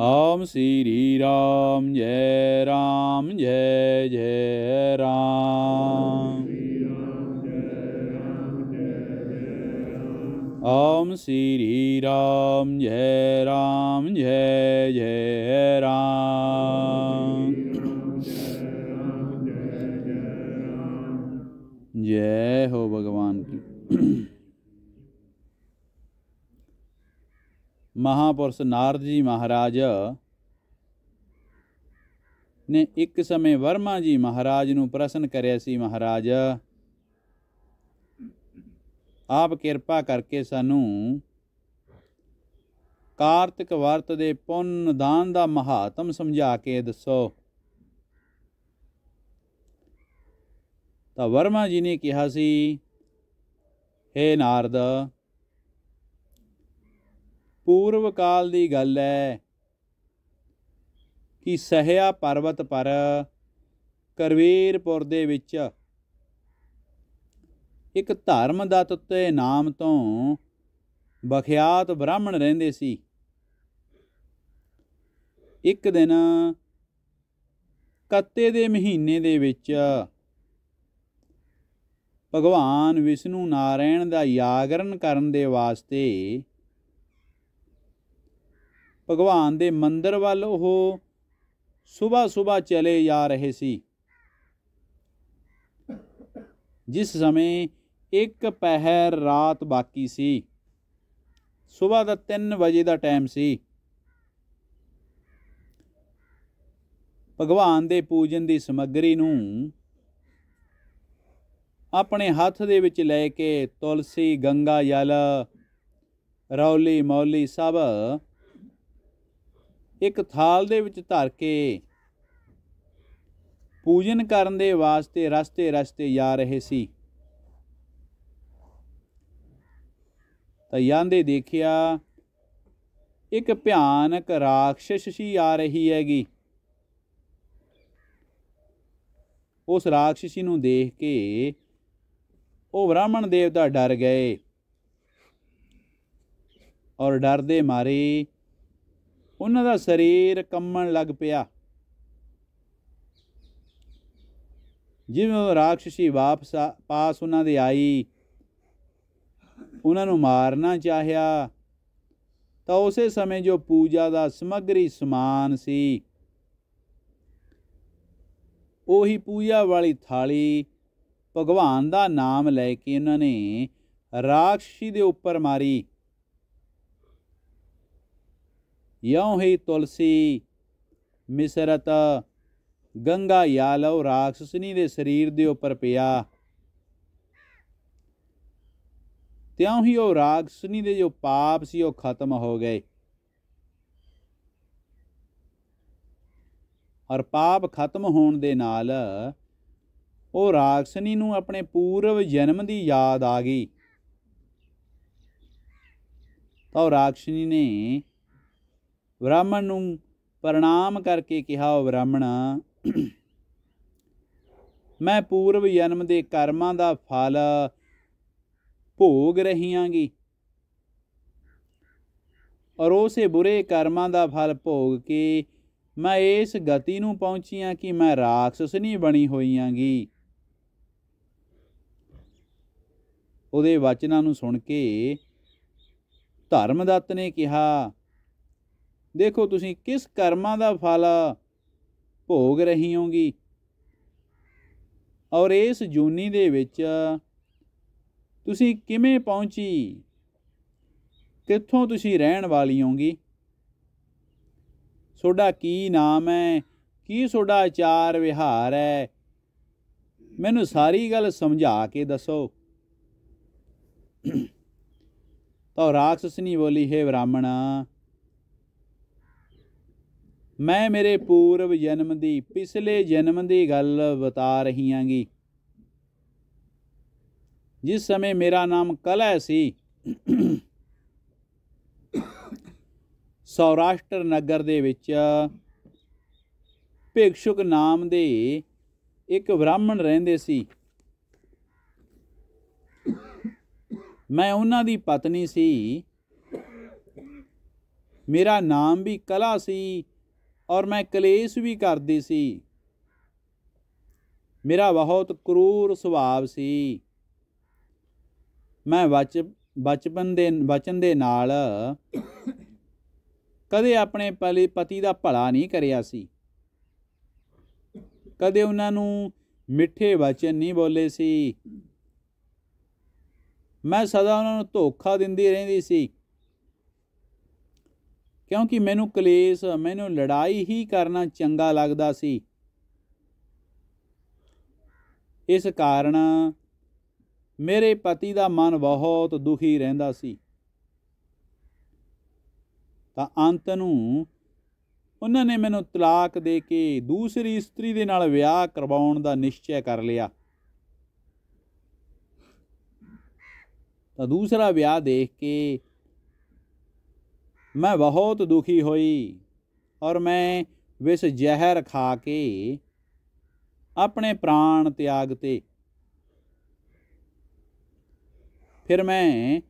ओम श्री राम जय जय राम। ओम श्री राम जय जय राम। जय हो भगवान की। महापुरुष नारद जी महाराज ने एक समय वर्मा जी महाराज ਨੂੰ ਪ੍ਰਸ਼ਨ ਕਰਿਆ ਸੀ, ਮਹਾਰਾਜ ਆਪ ਕਿਰਪਾ ਕਰਕੇ ਸਾਨੂੰ ਕਾਰਤਿਕ ਵਰਤ ਦੇ ਪੁੰਨ ਦਾਨ ਦਾ ਮਹਾਤਮ ਸਮਝਾ ਕੇ ਦੱਸੋ। ਤਾਂ ਵਰਮਾ ਜੀ ਨੇ ਕਿਹਾ ਸੀ, ਹੇ ਨਾਰਦ, ਪੂਰਵ ਕਾਲ ਦੀ ਗੱਲ ਹੈ ਕਿ ਸਹਿਆ ਪਰਬਤ ਪਰ ਕਰਵੀਰਪੁਰ ਦੇ ਵਿੱਚ ਇੱਕ ਧਰਮਦੱਤ ਤੇ ਨਾਮ ਤੋਂ ਬਖਿਆਤ ਬ੍ਰਾਹਮਣ ਰਹਿੰਦੇ ਸੀ। ਇੱਕ ਦਿਨ ਕੱਤੇ ਦੇ ਮਹੀਨੇ ਦੇ ਵਿੱਚ ਭਗਵਾਨ ਵਿਸ਼ਨੂੰ ਨਾਰਾਇਣ ਦਾ ਜਾਗਰਣ ਕਰਨ ਦੇ ਵਾਸਤੇ ਭਗਵਾਨ ਦੇ ਮੰਦਰ ਵੱਲ ਉਹ ਸੁਬਾਹ ਚਲੇ ਜਾ ਰਹੇ ਸੀ। ਜਿਸ ਸਮੇਂ ਇੱਕ ਪਹਿਰ ਰਾਤ ਬਾਕੀ ਸੀ, ਸੁਬਾਹ ਦਾ 3 ਵਜੇ ਦਾ ਟਾਈਮ ਸੀ। ਭਗਵਾਨ ਦੇ ਪੂਜਨ ਦੀ ਸਮੱਗਰੀ ਨੂੰ ਆਪਣੇ ਹੱਥ ਦੇ ਵਿੱਚ ਲੈ ਕੇ ਤੁਲਸੀ, ਗੰਗਾ ਜਲ, ਰੌਲੀ ਮੌਲੀ ਸਭ ਇੱਕ ਥਾਲ ਦੇ ਵਿੱਚ ਧਰ ਕੇ ਪੂਜਨ ਕਰਨ ਦੇ ਵਾਸਤੇ ਰਸਤੇ ਜਾ ਰਹੇ ਸੀ। ਤਾਂ ਜਾਂਦੇ ਦੇਖਿਆ ਇੱਕ ਭਿਆਨਕ ਰਾਖਸ਼ੀ ਆ ਰਹੀ ਹੈਗੀ। ਉਸ ਰਾਖਸ਼ੀ ਨੂੰ ਦੇਖ ਕੇ ਉਹ ਬ੍ਰਾਹਮਣ ਦੇਵਤਾ ਡਰ ਗਏ ਔਰ ਡਰ ਦੇ ਮਾਰੇ ਉਹਨਾਂ ਦਾ ਸਰੀਰ ਕੰਬਣ ਲੱਗ ਪਿਆ। ਜਿਵੇਂ ਰਾਖਸ਼ੀ ਵਾਪਸ ਪਾਸ ਉਹਨਾਂ ਦੇ ਆਈ, ਉਹਨਾਂ ਨੂੰ ਮਾਰਨਾ ਚਾਹਿਆ ਤਾਂ ਉਸੇ ਸਮੇਂ ਜੋ ਪੂਜਾ ਦਾ ਸਮੱਗਰੀ ਸਮਾਨ ਸੀ, ਉਹੀ ਪੂਜਾ ਵਾਲੀ ਥਾਲੀ ਭਗਵਾਨ ਦਾ ਨਾਮ ਲੈ ਕੇ ਉਹਨਾਂ ਨੇ ਰਾਖਸ਼ੀ ਦੇ ਉੱਪਰ ਮਾਰੀ। यों ही तुलसी, मिसरत, गंगा यालव राक्षसनी दे शरीर दे उपर पिया। त्यों ही वो राक्षसनी दे जो पाप सी वो खत्म हो गए और पाप खत्म होने दे नाल वो राक्षसनी नूं अपने पूर्व जन्म की याद आ गई। तो राक्षसनी ने ब्राह्मण नूं प्रणाम करके कहा, ब्राह्मण, मैं पूर्व जन्म के कर्मां दा फल भोग रही हांगी और उसे बुरे कर्मां दा फल भोग के मैं इस गति नूं पहुंची हाँ कि मैं राक्षसनी बनी होई हांगी। उहदे वचनां नूं सुन के धर्मदत्त ने कहा, देखो तुसीं किस कर्मां दा फल भोग रही होगी और इस जूनी दे विच तुसीं किवें पहुंची, कित्थों तुसीं रहण वाली होगी, सोडा की नाम है, की सोडा आचार विहार है, मैनूं सारी गल समझा के दसो। तो राक्षसनी बोली, हे ब्राह्मण, मैं मेरे पूर्व जन्म की पिछले जन्म की गल बता रही हांगी। जिस समय मेरा नाम कलह सी, सौराष्ट्र नगर दे विच भिक्षुक नाम दे एक ब्राह्मण रहिंदे सी। मैं उन्हां दी पत्नी सी ਮੇਰਾ ਨਾਮ ਵੀ ਕਲਾ ਸੀ ਔਰ ਮੈਂ ਕਲੇਸ਼ ਵੀ ਕਰਦੀ ਸੀ। ਮੇਰਾ ਬਹੁਤ ਕਰੂਰ ਸੁਭਾਵ ਸੀ। ਮੈਂ ਬਚਨ ਦੇ ਨਾਲ ਕਦੇ ਆਪਣੇ ਪਤੀ ਦਾ ਭਲਾ ਨਹੀਂ ਕਰਿਆ ਸੀ। ਕਦੇ ਉਹਨਾਂ ਨੂੰ ਮਿੱਠੇ ਵਚਨ ਨਹੀਂ ਬੋਲੇ ਸੀ। ਮੈਂ ਸਦਾ ਉਹਨਾਂ ਨੂੰ ਧੋਖਾ ਦਿੰਦੀ ਰਹਿੰਦੀ ਸੀ, ਕਿਉਂਕਿ ਮੈਨੂੰ ਕਲੇਸ਼, ਮੈਨੂੰ ਲੜਾਈ ਹੀ ਕਰਨਾ ਚੰਗਾ ਲੱਗਦਾ ਸੀ। ਇਸ ਕਾਰਨ ਮੇਰੇ ਪਤੀ ਦਾ ਮਨ ਬਹੁਤ ਦੁਖੀ ਰਹਿੰਦਾ ਸੀ। ਤਾਂ ਅੰਤ ਨੂੰ ਉਹਨਾਂ ਨੇ ਮੈਨੂੰ ਤਲਾਕ ਦੇ ਕੇ ਦੂਸਰੀ ਇਸਤਰੀ ਦੇ ਨਾਲ ਵਿਆਹ ਕਰਵਾਉਣ ਦਾ ਨਿਸ਼ਚੈ ਕਰ ਲਿਆ। ਤਾਂ ਦੂਸਰਾ ਵਿਆਹ ਦੇਖ ਕੇ ਮੈਂ ਬਹੁਤ ਦੁਖੀ ਹੋਈ ਔਰ ਮੈਂ ਵਿਸ ਜ਼ਹਿਰ ਖਾ ਕੇ ਆਪਣੇ ਪ੍ਰਾਣ ਤਿਆਗਤੇ। ਫਿਰ ਮੈਂ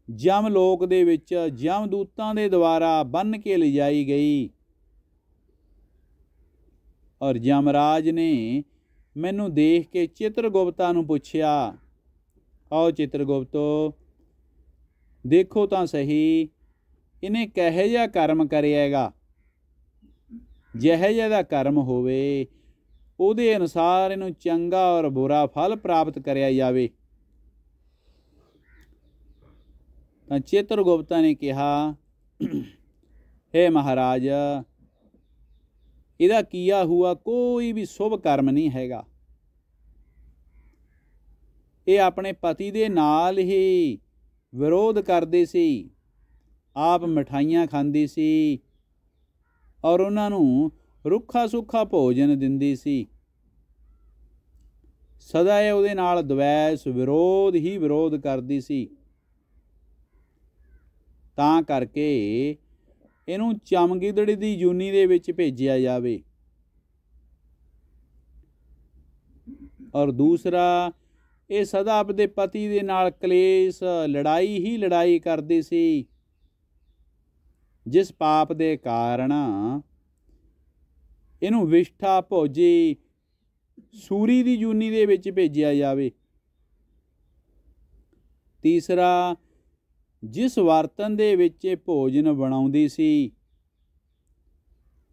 ਜਮਲੋਕ ਦੇ ਵਿੱਚ ਜਮਦੂਤਾਂ ਦੇ ਦੁਆਰਾ ਬੰਨ੍ਹ ਕੇ ਲਿਜਾਈ ਗਈ ਔਰ ਜਮਰਾਜ ਨੇ ਮੈਨੂੰ ਦੇਖ ਕੇ ਚਿਤਰਗੁਪਤਾ ਨੂੰ ਪੁੱਛਿਆ, ਆਓ ਚਿਤਰਗੁਪਤੋ, ਦੇਖੋ ਤਾਂ ਸਹੀ ਇਹਨੇ ਕਿਹੋ ਜਿਹਾ ਕਰਮ ਕਰਿਆਗਾ। ਜਿਹੋ ਜਿਹਾ ਦਾ ਕਰਮ ਹੋਵੇ ਉਹਦੇ ਅਨੁਸਾਰ ਇਹਨੂੰ ਚੰਗਾ ਔਰ ਬੁਰਾ ਫਲ ਪ੍ਰਾਪਤ ਕਰਿਆ ਜਾਵੇ। ਤਾਂ ਚਿਤਰਗੁਪਤਾ ਨੇ ਕਿਹਾ, ਹੇ ਮਹਾਰਾਜ, ਇਹਦਾ ਕੀਆ ਹੁਆ ਕੋਈ ਵੀ ਸ਼ੁਭ ਕਰਮ ਨਹੀਂ ਹੈਗਾ। ਇਹ ਆਪਣੇ ਪਤੀ ਦੇ ਨਾਲ ਹੀ ਵਿਰੋਧ ਕਰਦੀ ਸੀ, ਆਪ ਮਿਠਾਈਆਂ ਖਾਂਦੀ ਸੀ ਔਰ ਉਹਨਾਂ ਨੂੰ ਰੁੱਖਾ ਸੁੱਖਾ ਭੋਜਨ ਦਿੰਦੀ ਸੀ। ਸਦਾ ਇਹ ਉਹਦੇ ਨਾਲ ਦਵੈਸ, ਵਿਰੋਧ ਹੀ ਵਿਰੋਧ ਕਰਦੀ ਸੀ। ਤਾਂ ਕਰਕੇ ਇਹਨੂੰ ਚਮਗਿੱਦੜ ਦੀ ਜੂਨੀ ਦੇ ਵਿੱਚ ਭੇਜਿਆ ਜਾਵੇ। ਔਰ ਦੂਸਰਾ, ਇਹ ਸਦਾ ਆਪਣੇ ਪਤੀ ਦੇ ਨਾਲ ਕਲੇਸ਼, ਲੜਾਈ ਹੀ ਲੜਾਈ ਕਰਦੀ ਸੀ, ਜਿਸ ਪਾਪ ਦੇ ਕਾਰਨ ਇਹਨੂੰ ਵਿਸ਼ਠਾ ਭੋਜੀ ਸੂਰੀ ਦੀ ਜੂਨੀ ਦੇ ਵਿੱਚ ਭੇਜਿਆ ਜਾਵੇ। ਤੀਸਰਾ, ਜਿਸ ਬਰਤਨ ਦੇ ਵਿੱਚ ਇਹ ਭੋਜਨ ਬਣਾਉਂਦੀ ਸੀ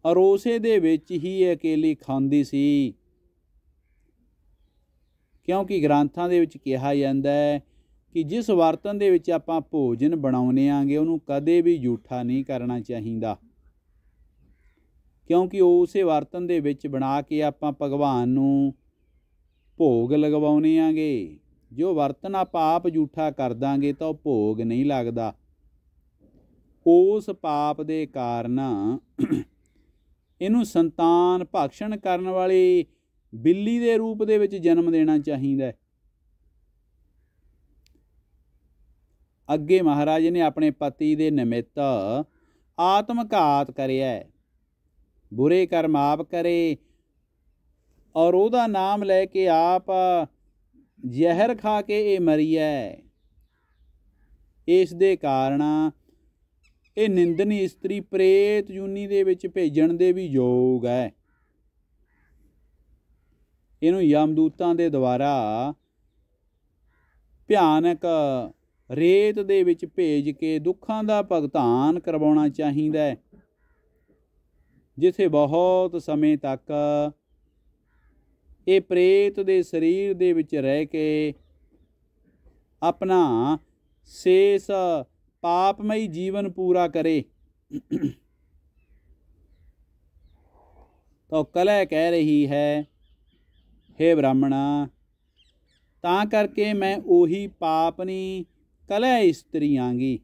ਔਰ ਉਸੇ ਦੇ ਵਿੱਚ ਹੀ ਅਕੇਲੀ ਖਾਂਦੀ ਸੀ, ਕਿਉਂਕਿ ਗ੍ਰੰਥਾਂ ਦੇ ਵਿੱਚ ਕਿਹਾ ਜਾਂਦਾ ਹੈ ਕਿ ਜਿਸ ਬਰਤਨ ਦੇ ਵਿੱਚ ਆਪਾਂ ਭੋਜਨ ਬਣਾਉਂਦੇ ਆਂਗੇ ਉਹਨੂੰ ਕਦੇ ਵੀ ਜੂਠਾ ਨਹੀਂ ਕਰਨਾ ਚਾਹੀਦਾ, ਕਿਉਂਕਿ ਉਸੇ ਬਰਤਨ ਦੇ ਵਿੱਚ ਬਣਾ ਕੇ ਆਪਾਂ ਭਗਵਾਨ ਨੂੰ ਭੋਗ ਲਗਵਾਉਂਦੇ ਆਂਗੇ। ਜੋ ਬਰਤਨ ਆਪਾਂ ਆਪ ਜੂਠਾ ਕਰ ਦਾਂਗੇ ਤਾਂ ਉਹ ਭੋਗ ਨਹੀਂ ਲੱਗਦਾ। ਉਸ ਪਾਪ ਦੇ ਕਾਰਨ ਇਹਨੂੰ ਸੰਤਾਨ ਭਖਸ਼ਣ ਕਰਨ ਵਾਲੀ ਬਿੱਲੀ ਦੇ ਰੂਪ ਦੇ ਵਿੱਚ ਜਨਮ ਦੇਣਾ ਚਾਹੀਦਾ। ਅੱਗੇ ਮਹਾਰਾਜ ਨੇ ਆਪਣੇ ਪਤੀ ਦੇ ਨਿਮਿਤ ਆਤਮਘਾਤ ਕਰਿਆ, ਬੁਰੇ ਕਰਮ ਆਪ ਕਰੇ ਔਰ ਉਹਦਾ ਨਾਮ ਲੈ ਕੇ ਆਪ ਜ਼ਹਿਰ ਖਾ ਕੇ ਇਹ ਮਰੀ ਹੈ। ਇਸ ਦੇ ਕਾਰਨ ਇਹ ਨਿੰਦਨੀ ਇਸਤਰੀ ਪ੍ਰੇਤ ਜੂਨੀ ਦੇ ਵਿੱਚ ਭੇਜਣ ਦੇ ਵੀ ਯੋਗ ਹੈ। ਇਹਨੂੰ ਯਮਦੂਤਾਂ ਦੇ ਦੁਆਰਾ ਭਿਆਨਕ ਰੇਤ ਦੇ ਵਿੱਚ ਭੇਜ ਕੇ ਦੁੱਖਾਂ ਦਾ ਭੁਗਤਾਨ ਕਰਵਾਉਣਾ ਚਾਹੀਦਾ ਹੈ, ਜਿੱਥੇ ਬਹੁਤ ਸਮੇਂ ਤੱਕ ਇਹ ਪ੍ਰੇਤ ਦੇ ਸਰੀਰ ਦੇ ਵਿੱਚ ਰਹਿ ਕੇ ਆਪਣਾ ਸ਼ੇਸ਼ ਪਾਪਮਈ ਜੀਵਨ ਪੂਰਾ ਕਰੇ। ਤਾਂ ਕਲਹ ਕਹਿ ਰਹੀ ਹੈ, ਹੇ ਬ੍ਰਾਹਮਣਾ, ਤਾਂ ਕਰਕੇ ਮੈਂ ਉਹੀ ਪਾਪਨੀ ਕਲਹ ਇਸਤਰੀ ਆਂਗੀ।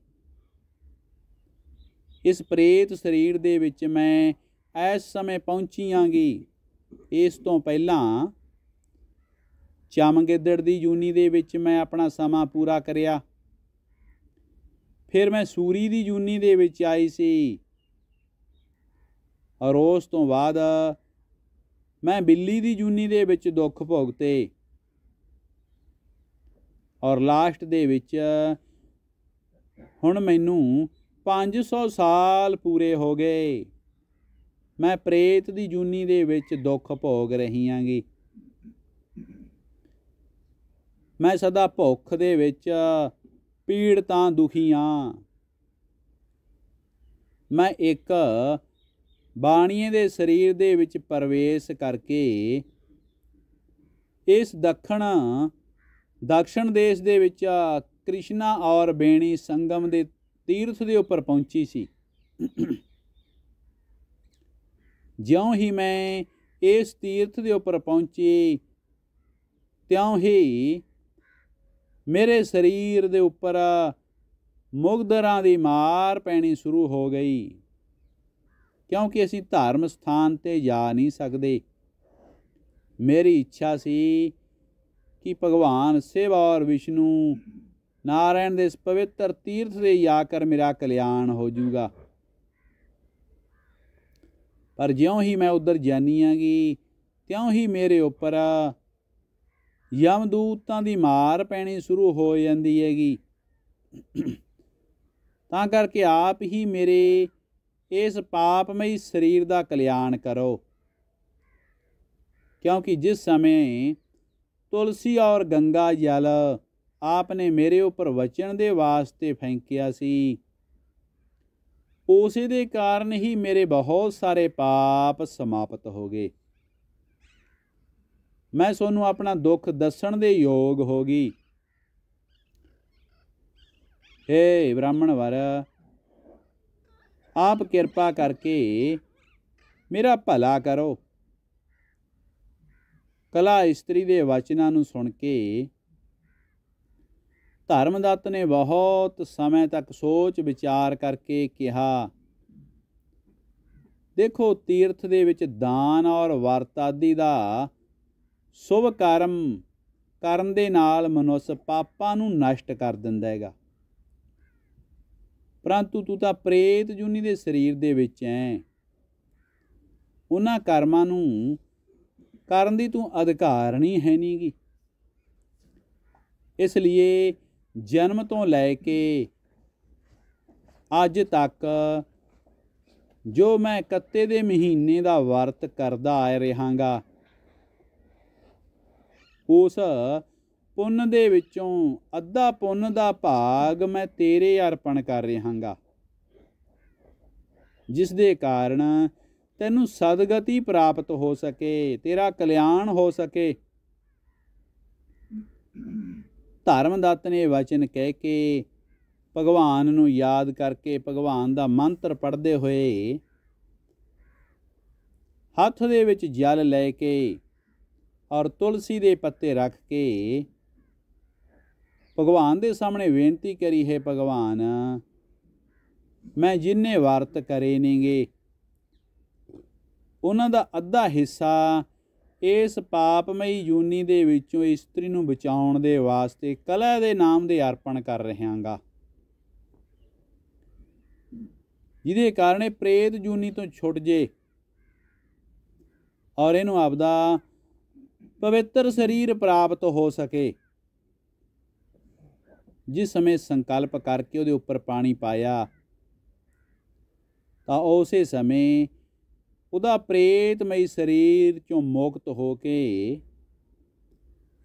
ਇਸ ਪ੍ਰੇਤ ਸਰੀਰ ਦੇ ਵਿੱਚ ਮੈਂ ਇਸ ਸਮੇਂ ਪਹੁੰਚੀ ਆਂਗੀ। ਇਸ ਤੋਂ ਪਹਿਲਾਂ ਚਮਗਿੱਦੜ ਦੀ ਜੂਨੀ ਦੇ ਵਿੱਚ ਮੈਂ ਆਪਣਾ ਸਮਾਂ ਪੂਰਾ ਕਰਿਆ। ਫਿਰ ਮੈਂ ਸੂਰੀ ਦੀ ਜੂਨੀ ਦੇ ਵਿੱਚ ਆਈ ਸੀ ਔਰ ਉਸ ਤੋਂ ਬਾਅਦ ਮੈਂ ਬਿੱਲੀ ਦੀ ਜੂਨੀ ਦੇ ਵਿੱਚ ਦੁੱਖ ਭੋਗਤੇ ਔਰ ਲਾਸਟ ਦੇ ਵਿੱਚ ਹੁਣ ਮੈਨੂੰ 500 ਸਾਲ ਪੂਰੇ ਹੋ ਗਏ। ਮੈਂ ਪ੍ਰੇਤ ਦੀ ਜੂਨੀ ਦੇ ਵਿੱਚ ਦੁੱਖ ਭੋਗ ਰਹੀ ਆਂਗੀ। ਮੈਂ ਸਦਾ ਭੁੱਖ ਦੇ ਵਿੱਚ ਪੀੜਤਾਂ ਦੁਖੀ ਹਾਂ। ਮੈਂ ਇੱਕ ਬਾਣੀਏ ਦੇ ਸਰੀਰ ਦੇ ਵਿੱਚ ਪ੍ਰਵੇਸ਼ ਕਰਕੇ ਇਸ ਦਕਸ਼ਣ ਦੇਸ਼ ਦੇ ਵਿੱਚ ਕ੍ਰਿਸ਼ਨਾ ਔਰ ਬੇਣੀ ਸੰਗਮ ਦੇ ਤੀਰਥ ਦੇ ਉੱਪਰ ਪਹੁੰਚੀ ਸੀ। ਜਿਉਂ ਹੀ ਮੈਂ ਇਸ ਤੀਰਥ ਦੇ ਉੱਪਰ ਪਹੁੰਚੀ, ਤਿਉਂ ਹੀ ਮੇਰੇ ਸਰੀਰ ਦੇ ਉੱਪਰ ਮੁਗਦਰਾਂ ਦੀ ਮਾਰ ਪੈਣੀ ਸ਼ੁਰੂ ਹੋ ਗਈ, ਕਿਉਂਕਿ ਅਸੀਂ ਧਾਰਮ ਸਥਾਨ 'ਤੇ ਜਾ ਨਹੀਂ ਸਕਦੇ। ਮੇਰੀ ਇੱਛਾ ਸੀ ਕਿ ਭਗਵਾਨ ਸ਼ਿਵ ਔਰ ਵਿਸ਼ਨੂੰ ਨਾਰਾਇਣ ਦੇ ਇਸ ਪਵਿੱਤਰ ਤੀਰਥ 'ਤੇ ਜਾ ਕਰ ਮੇਰਾ ਕਲਿਆਣ ਹੋ ਜਾਊਗਾ। ਪਰ ਜਿਉਂ ਹੀ ਮੈਂ ਉੱਧਰ ਜਾਨੀ ਆਂਗੀ, ਤਿਉਂ ਹੀ ਮੇਰੇ ਉੱਪਰ ਯਮਦੂਤਾਂ ਦੀ ਮਾਰ ਪੈਣੀ ਸ਼ੁਰੂ ਹੋ ਜਾਂਦੀ ਹੈਗੀ। ਤਾਂ ਕਰਕੇ ਆਪ ਹੀ ਮੇਰੇ ਇਸ ਪਾਪਮਈ ਸਰੀਰ ਦਾ ਕਲਿਆਣ ਕਰੋ, ਕਿਉਂਕਿ ਜਿਸ ਸਮੇਂ ਤੁਲਸੀ ਔਰ ਗੰਗਾ ਜਲ आपने मेरे उपर वचन दे वास्ते फेंकिया सी, उसे दे कारण ही मेरे बहुत सारे पाप समाप्त हो गए। मैं सोनू अपना दुख दसन दे योग होगी। हे ब्राह्मण वर, आप कृपा करके मेरा भला करो। कला इस्त्री दे वचनां नूं सुन के धर्मदत्त ने बहुत समय तक सोच विचार करके कहा, देखो तीर्थ दे विच दान और वरत आदि दा शुभ कर्म करन दे नाल मनुष्य पापां नूं नष्ट कर दिंदा हैगा, परंतु तू तां प्रेत जूनी दे शरीर दे विच है। उन्हां कर्मां नूं करन दी तू अधिकारनी है नहीं गी। इसलिए जन्म तो लैके अज तक जो मैं कत्ते दे महीने का वर्त करदा आ रहांगा, उस पुन्न दे विचों अद्धा पुन्न का भाग मैं तेरे अर्पण कर रहांगा, जिस दे कारण तैनूं सदगति प्राप्त हो सके, तेरा कल्याण हो सके। धर्मदत्त ने वचन कह के भगवान नूं याद करके भगवान दा मंत्र पढ़ते हुए हथ दे विच जल लैके और तुलसी दे पत्ते रख के भगवान दे सामने बेनती करी, है भगवान मैं जिन्ने वर्त करे नेगे उन्हां दा अद्धा हिस्सा इस पापमई जूनी दे विचों इस्त्री नूं बचाउण दे वास्ते कला दे नाम दे अर्पण कर रहांगा, जिहदे कारण प्रेत जूनी तो छुट जे और इहनूं आपदा पवित्र शरीर प्राप्त हो सके। जिस समय संकल्प करके उहदे उपर पानी पाया तां उसे समय उदा प्रेतमई शरीर चों मुक्त हो के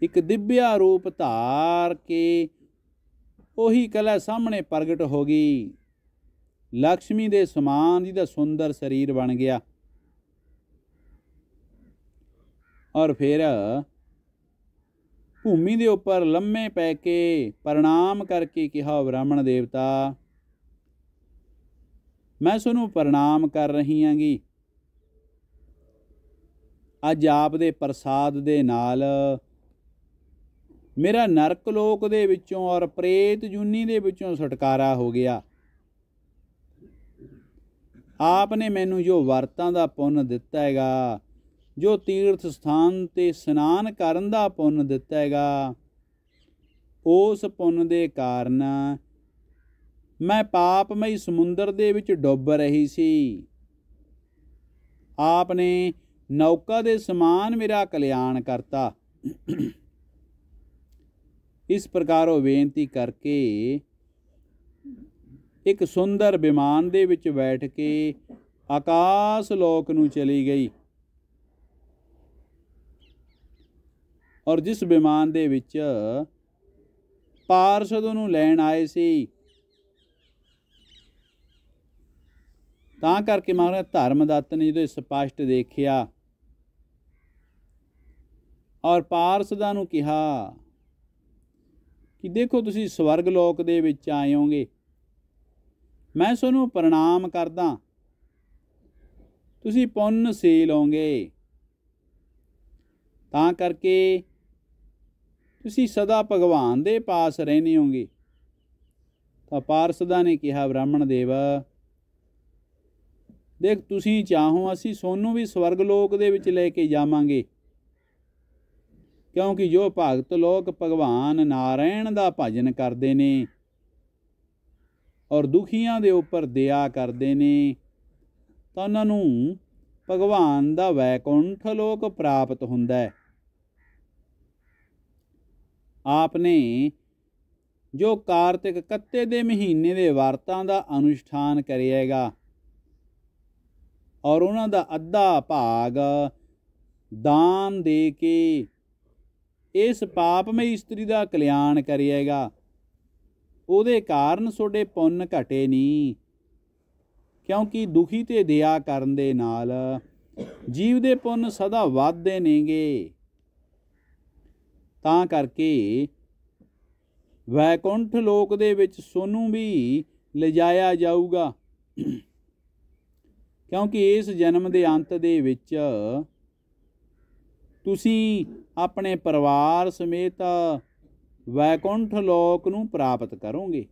एक दिव्या रूप धार के उही कला सामने प्रगट हो गई। लक्ष्मी दे समान जिहदा सुंदर शरीर बन गया। और फिर भूमि दे उपर लम्मे पै के प्रणाम करके कहा, ब्राह्मण देवता मैं तुहानूं प्रणाम कर रही हांगी। अज आप दे प्रसाद दे नाल मेरा नरक लोक दे विचों और प्रेत जूनी दे विचों छुटकारा हो गया। आपने मैनू जो वरतां दा पुन्न दिता हैगा, जो तीर्थ स्थान ते स्नान करन दा पुन्न दिता हैगा, उस पुन्न दे कारण मैं पापमई समुंदर दे विच डुब रही सी। आपने नौका दे समान मेरा कल्याण करता। इस प्रकार वो बेनती करके ਇੱਕ ਸੁੰਦਰ ਵਿਮਾਨ ਦੇ ਵਿੱਚ ਬੈਠ ਕੇ ਆਕਾਸ਼ ਲੋਕ ਨੂੰ ਚਲੀ ਗਈ। ਔਰ ਜਿਸ ਵਿਮਾਨ ਦੇ ਵਿੱਚ ਪਾਰਸ਼ਦ ਨੂੰ ਲੈਣ ਆਏ ਸੀ, ਤਾਂ ਕਰਕੇ ਮਹਾਰਾਜ ਧਰਮਦੱਤ ਨੇ ਜਦੋਂ ਸਪਸ਼ਟ ਦੇਖਿਆ ਔਰ ਪਾਰਸ਼ਦਾਂ ਨੂੰ ਕਿਹਾ ਕਿ ਦੇਖੋ ਤੁਸੀਂ ਸਵਰਗ ਲੋਕ ਦੇ ਵਿੱਚ ਆਏ ਹੋਗੇ, ਮੈਂ ਤੁਹਾਨੂੰ ਪ੍ਰਣਾਮ ਕਰਦਾ, ਤੁਸੀਂ ਪੁੰਨਸ਼ੀਲ ਹੋਗੇ, ਤਾਂ ਕਰਕੇ ਤੁਸੀਂ ਸਦਾ ਭਗਵਾਨ ਦੇ ਪਾਸ ਰਹਿੰਦੇ ਹੋਗੇ। ਤਾਂ ਪਾਰਸ਼ਦਾਂ ਨੇ ਕਿਹਾ, ਬ੍ਰਾਹਮਣ ਦੇਵ ਦੇਖ, ਤੁਸੀਂ ਚਾਹੋ ਅਸੀਂ ਸੋਨੂੰ ਵੀ ਸਵਰਗ ਲੋਕ ਦੇ ਵਿੱਚ ਲੈ ਕੇ ਜਾਵਾਂਗੇ, ਕਿਉਂਕਿ ਜੋ ਭਗਤ ਲੋਕ ਭਗਵਾਨ ਨਾਰਾਇਣ ਦਾ ਭਜਨ ਕਰਦੇ ਨੇ ਔਰ ਦੁਖੀਆਂ ਦੇ ਉੱਪਰ ਦਇਆ ਕਰਦੇ ਨੇ, ਤਾਂ ਉਹਨਾਂ ਨੂੰ ਭਗਵਾਨ ਦਾ ਵੈਕੁੰਠ ਲੋਕ ਪ੍ਰਾਪਤ ਹੁੰਦਾ ਹੈ। ਆਪ ਨੇ ਜੋ ਕਾਰਤਿਕ ਕੱਤੇ ਦੇ ਮਹੀਨੇ ਦੇ ਵਰਤਾਂ ਦਾ ਅਨੁਸ਼ਠਾਨ ਕਰਿਆਗਾ ਔਰ ਉਹਨਾਂ ਦਾ ਅੱਧਾ ਭਾਗ ਦਾਨ ਦੇ ਕੇ ਇਸ ਪਾਪਮਈ ਇਸਤਰੀ ਦਾ ਕਲਿਆਣ ਕਰਿਆਗਾ, ਉਹਦੇ ਕਾਰਨ ਤੁਹਾਡੇ ਪੁੰਨ ਘਟੇ ਨਹੀਂ, ਕਿਉਂਕਿ ਦੁਖੀ ਤੇ ਦਇਆ ਕਰਨ ਦੇ ਨਾਲ ਜੀਵ ਦੇ ਪੁੰਨ ਸਦਾ ਵੱਧਦੇ ਨੇਗੇ। ਤਾਂ ਕਰਕੇ ਵੈਕੁੰਠ ਲੋਕ ਦੇ ਵਿੱਚ ਸੋਨੂੰ ਵੀ ਲਿਜਾਇਆ ਜਾਊਗਾ, ਕਿਉਂਕਿ ਇਸ ਜਨਮ ਦੇ ਅੰਤ ਦੇ ਵਿੱਚ ਤੁਸੀਂ ਆਪਣੇ ਪਰਿਵਾਰ ਸਮੇਤ ਵੈਕੁੰਠ ਲੋਕ ਨੂੰ ਪ੍ਰਾਪਤ ਕਰੋਗੇ।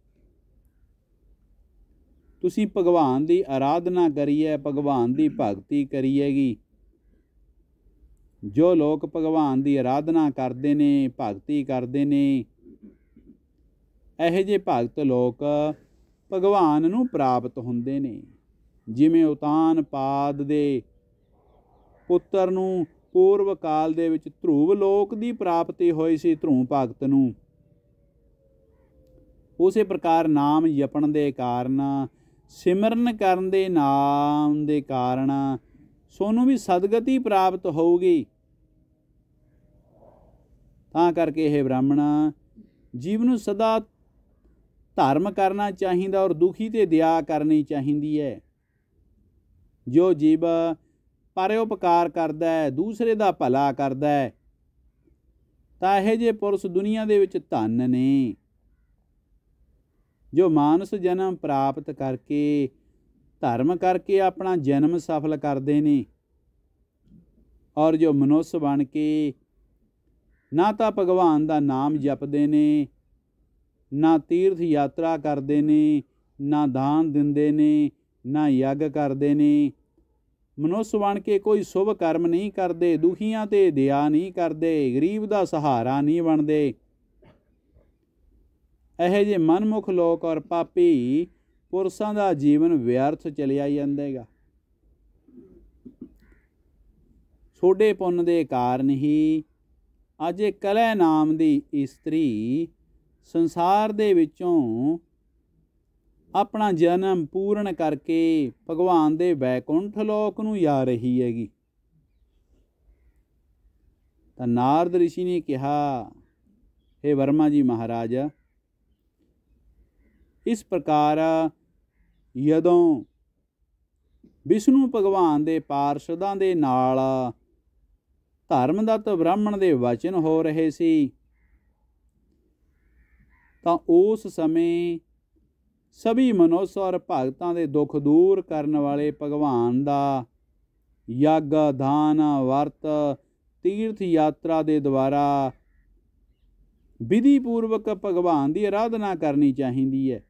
ਤੁਸੀਂ ਭਗਵਾਨ ਦੀ ਆਰਾਧਨਾ ਕਰੀਏ, ਭਗਵਾਨ ਦੀ ਭਗਤੀ ਕਰੀਏਗੀ। ਜੋ ਲੋਕ ਭਗਵਾਨ ਦੀ ਆਰਾਧਨਾ ਕਰਦੇ ਨੇ, ਭਗਤੀ ਕਰਦੇ ਨੇ, ਇਹੋ ਜਿਹੇ ਭਗਤ ਲੋਕ ਭਗਵਾਨ ਨੂੰ ਪ੍ਰਾਪਤ ਹੁੰਦੇ ਨੇ। ਜਿਵੇਂ ਉਤਾਨਪਾਦ ਦੇ ਪੁੱਤਰ ਨੂੰ ਪੂਰਵ ਕਾਲ ਦੇ ਵਿੱਚ ਧਰੁਵ ਲੋਕ ਦੀ ਪ੍ਰਾਪਤੀ ਹੋਈ ਸੀ, ਧਰੁਵ ਭਗਤ ਨੂੰ, ਉਸੇ ਪ੍ਰਕਾਰ ਨਾਮ ਜਪਣ ਦੇ ਕਾਰਨ, ਸਿਮਰਨ ਕਰਨ ਦੇ ਨਾਮ ਦੇ ਕਾਰਨ ਸੋਨੂੰ ਵੀ ਸਦਗਤੀ ਪ੍ਰਾਪਤ ਹੋਊਗੀ। ਤਾਂ ਕਰਕੇ ਇਹ ਬ੍ਰਾਹਮਣ, ਜੀਵ ਨੂੰ ਸਦਾ ਧਰਮ ਕਰਨਾ ਚਾਹੀਦਾ ਔਰ ਦੁਖੀ ਤੇ ਦਇਆ ਕਰਨੀ ਚਾਹੀਦੀ ਹੈ। ਜੋ ਜੀਵ ਪਰਉਪਕਾਰ ਕਰਦਾ ਹੈ, ਦੂਸਰੇ ਦਾ ਭਲਾ ਕਰਦਾ ਹੈ, ਤਾਂ ਇਹੋ ਜਿਹੇ ਪੁਰਸ਼ ਦੁਨੀਆ ਦੇ ਵਿੱਚ ਧਨ ਨੇ। ਜੋ ਮਾਨਸ ਜਨਮ ਪ੍ਰਾਪਤ ਕਰਕੇ ਧਰਮ ਕਰਕੇ ਆਪਣਾ ਜਨਮ ਸਫਲ ਕਰਦੇ ਨੇ, ਔਰ ਜੋ ਮਨੁੱਖ ਬਣ ਕੇ ਨਾ ਤਾਂ ਭਗਵਾਨ ਦਾ ਨਾਮ ਜਪਦੇ ਨੇ, ਨਾ ਤੀਰਥ ਯਾਤਰਾ ਕਰਦੇ ਨੇ, ਨਾ ਦਾਨ ਦਿੰਦੇ ਨੇ, ਨਾ ਯੱਗ ਕਰਦੇ ਨੇ, ਮਨੁੱਖ ਬਣ ਕੇ ਕੋਈ ਸ਼ੁਭ ਕਰਮ ਨਹੀਂ ਕਰਦੇ, ਦੁਖੀਆਂ ਤੇ ਦਇਆ ਨਹੀਂ ਕਰਦੇ, ਗਰੀਬ ਦਾ ਸਹਾਰਾ ਨਹੀਂ ਬਣਦੇ, ਇਹੋ ਜਿਹੇ ਮਨਮੁਖ ਲੋਕ ਔਰ ਪਾਪੀ ਪੁਰਸ਼ਾਂ ਦਾ ਜੀਵਨ ਵਿਅਰਥ ਚਲਿਆ ਜਾਂਦਾ ਹੈਗਾ। ਛੋਡੇ ਪੁੰਨ ਦੇ ਕਾਰਨ ਹੀ ਅੱਜ ਇਹ ਕਲੈ ਨਾਮ ਦੀ ਇਸਤਰੀ ਸੰਸਾਰ ਦੇ ਵਿੱਚੋਂ ਆਪਣਾ ਜਨਮ ਪੂਰਨ ਕਰਕੇ ਭਗਵਾਨ ਦੇ ਵੈਕੁੰਠ ਲੋਕ ਨੂੰ ਜਾ ਰਹੀ ਹੈਗੀ। ਤਾਂ ਨਾਰਦ ਰਿਸ਼ੀ ਨੇ ਕਿਹਾ, ਹੇ ਵਰਮਾ ਜੀ ਮਹਾਰਾਜ, ਇਸ ਪ੍ਰਕਾਰ ਜਦੋਂ ਵਿਸ਼ਨੂੰ ਭਗਵਾਨ ਦੇ ਪਾਰਸ਼ਦਾਂ ਦੇ ਨਾਲ ਧਰਮਦੱਤ ਬ੍ਰਾਹਮਣ ਦੇ ਵਚਨ ਹੋ ਰਹੇ ਸੀ, ਤਾਂ ਉਸ ਸਮੇਂ ਸਭੀ ਮਨੁੱਖ ਔਰ ਭਗਤਾਂ ਦੇ ਦੁੱਖ ਦੂਰ ਕਰਨ ਵਾਲੇ ਭਗਵਾਨ ਦਾ ਯੱਗ, ਦਾਨ, ਵਰਤ, ਤੀਰਥ ਯਾਤਰਾ ਦੇ ਦੁਆਰਾ ਵਿਧੀ ਪੂਰਵਕ ਭਗਵਾਨ ਦੀ ਆਰਾਧਨਾ ਕਰਨੀ ਚਾਹੀਦੀ ਹੈ।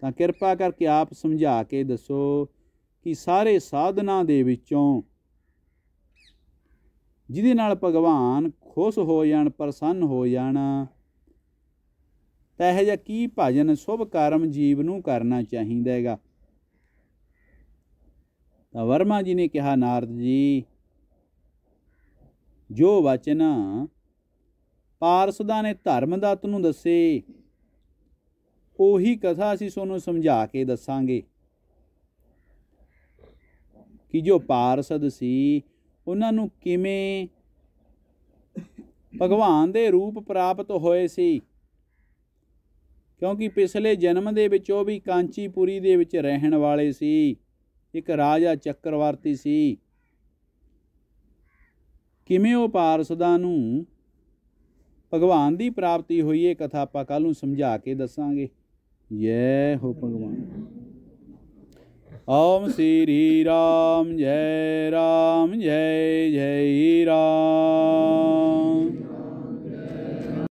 ਤਾਂ ਕਿਰਪਾ ਕਰਕੇ ਆਪ ਸਮਝਾ ਕੇ ਦੱਸੋ ਕਿ ਸਾਰੇ ਸਾਧਨਾਂ ਦੇ ਵਿੱਚੋਂ ਜਿਹਦੇ ਨਾਲ ਭਗਵਾਨ ਖੁਸ਼ ਹੋ ਜਾਣ, ਪ੍ਰਸੰਨ ਹੋ ਜਾਣ, ਤਾਂ ਇਹੋ ਜਿਹਾ ਕੀ ਭਜਨ ਸ਼ੁਭ ਕਰਮ ਜੀਵ ਨੂੰ ਕਰਨਾ ਚਾਹੀਦਾ ਹੈਗਾ। ਤਾਂ ਵਰਮਾ ਜੀ ਨੇ ਕਿਹਾ, ਨਾਰਦ ਜੀ, ਜੋ ਵਚਨ ਪਾਰਸ਼ਦਾਂ ਨੇ ਧਰਮਦੱਤ ਨੂੰ ਦੱਸੇ, ਉਹੀ ਕਥਾ ਅਸੀਂ ਤੁਹਾਨੂੰ ਸਮਝਾ ਕੇ ਦੱਸਾਂਗੇ ਕਿ ਜੋ ਪਾਰਸਦ ਸੀ ਉਹਨਾਂ ਨੂੰ ਕਿਵੇਂ ਭਗਵਾਨ ਦੇ ਰੂਪ ਪ੍ਰਾਪਤ ਹੋਏ ਸੀ, ਕਿਉਂਕਿ ਪਿਛਲੇ ਜਨਮ ਦੇ ਵਿੱਚ ਉਹ ਵੀ ਕਾਂਚੀਪੁਰੀ ਦੇ ਵਿੱਚ ਰਹਿਣ ਵਾਲੇ ਸੀ, ਇੱਕ ਰਾਜਾ ਚੱਕਰਵਰਤੀ ਸੀ। ਕਿਵੇਂ ਉਹ ਪਾਰਸਦਾਂ ਨੂੰ ਭਗਵਾਨ ਦੀ ਪ੍ਰਾਪਤੀ ਹੋਈ, ਇਹ ਕਥਾ ਆਪਾਂ ਕੱਲ੍ਹ ਨੂੰ ਸਮਝਾ ਕੇ ਦੱਸਾਂਗੇ। ਜੈ ਹੋ ਭਗਵਾਨ। ਓਮ ਸ਼੍ਰੀ ਰਾਮ ਜੈ ਜੈ ਰਾਮ।